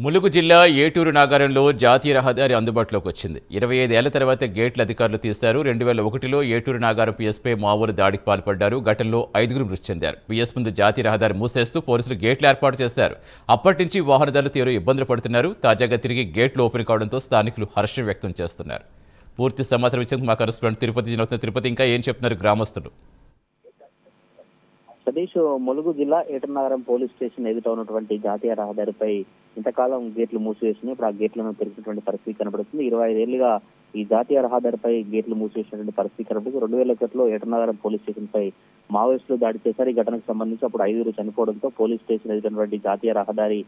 ములుగు జిల్లా ఏటూరు నాగారంలో జాతీయ రహదారి అందుబాటులోకి వచ్చింది. 25 ఏళ్ల తర్వాత గేట్ల అధికారులు తీశారు. 2001లో ఏటూరు నాగారం పిఎస్పై మావోలు దాడికి పాల్పడ్డారు. ఘటనలో 5గురు మృతి చెందారు. పిఎస్ ముందు జాతీయ రహదారి మూసేస్తూ పోలీసులు గేట్లు ఏర్పాటు చేశారు. అప్పటి నుంచి వాహనదారులు తీవ్ర ఇబ్బందులు పడుతున్నారు. తాజాగా తిరిగి గేట్లు ఓపెన్ కావడంతో స్థానికులు హర్షం వ్యక్తం చేస్తున్నారు. పూర్తి సమాచారం ఇచ్చేందుకు మా కరెస్పాండెంట్ తిరుపతి ఇంకా ఏం చెప్తున్నారు గ్రామస్తులు? సతీష్, ములుగు జిల్లా ఏటూరు పోలీస్ స్టేషన్ ఎదుట ఉన్నటువంటి జాతీయ రహదారిపై ఇంతకాలం గేట్లు మూసివేసినాయి. ఇప్పుడు ఆ గేట్లను తెరిచినటువంటి పరిస్థితి కనబడుతుంది. 25 ఏళ్లుగా ఈ జాతీయ రహదారిపై గేట్లు మూసివేసినటువంటి పరిస్థితి కనబడుతుంది. 2001లో ఏటూరు పోలీస్ స్టేషన్ పై మావోయిస్టులు దాడి చేశారు. ఈ ఘటనకు సంబంధించి అప్పుడు 5గురు చనిపోవడంతో పోలీస్ స్టేషన్ ఎదుటటువంటి జాతీయ రహదారి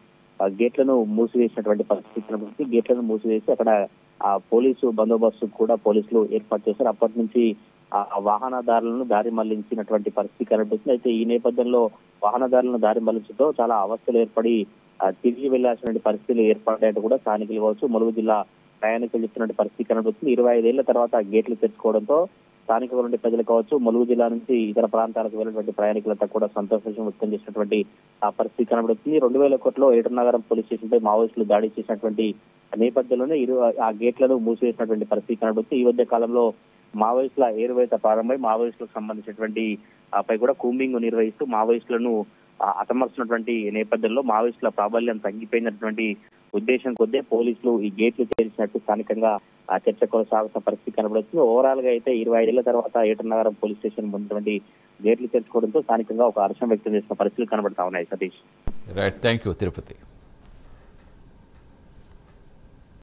గేట్లను మూసివేసినటువంటి పరిస్థితి కనబడుతుంది. గేట్లను మూసివేసి అక్కడ ఆ పోలీసు బందోబస్తు కూడా పోలీసులు ఏర్పాటు చేశారు. అప్పటి నుంచి ఆ వాహనదారులను దారి మళ్లించినటువంటి పరిస్థితి కనబడుతుంది. అయితే ఈ నేపథ్యంలో వాహనదారులను దారి మళ్లించడంతో చాలా అవస్థలు ఏర్పడి తిరిగి వెళ్లాల్సిన పరిస్థితులు ఏర్పడ్డాయంటూ కూడా స్థానికులు కావచ్చు, ములుగు జిల్లా ప్రయాణికులు చెప్తున్న పరిస్థితి కనబడుతుంది. 25 ఏళ్ల తర్వాత గేట్లు తెరుచుకోవడంతో స్థానిక నుండి ప్రజలు కావచ్చు, ములుగు జిల్లా నుంచి ఇతర ప్రాంతాలకు వెళ్ళినటువంటి ప్రయాణికులంతా కూడా సంతోషం వ్యక్తం చేసినటువంటి ఆ పరిస్థితి కనబడుతుంది. 2001లో ఏటూరు పోలీస్ స్టేషన్ పై మావోయిస్టులు దాడి చేసినటువంటి నేపథ్యంలోనే ఆ గేట్లను మూసివేసినటువంటి పరిస్థితి కనబడుతుంది. ఈ మధ్య కాలంలో మావోయిస్టుల ఏరువేత ప్రారంభమై మావోయిస్టులకు సంబంధించినటువంటి పై కూడా కూంబింగ్ నిర్వహిస్తూ మావోయిస్టులను హతమార్చినటువంటి నేపథ్యంలో మావోయిస్టుల ప్రాబల్యం తగ్గిపోయినటువంటి ఉద్దేశం కొద్దే పోలీసులు ఈ గేట్లు తెరిచినట్టు స్థానికంగా చర్చ కొనసాగుతున్న పరిస్థితి కనబడుతుంది. ఓవరాల్ గా అయితే 25 ఏళ్ల తర్వాత ఏటూరు పోలీస్ స్టేషన్ ఉన్నటువంటి గేట్లు తెరుచుకోవడంతో స్థానికంగా ఒక హర్షం వ్యక్తం చేసిన పరిస్థితులు కనబడతా ఉన్నాయి. Satish, right, thank you Tirupati.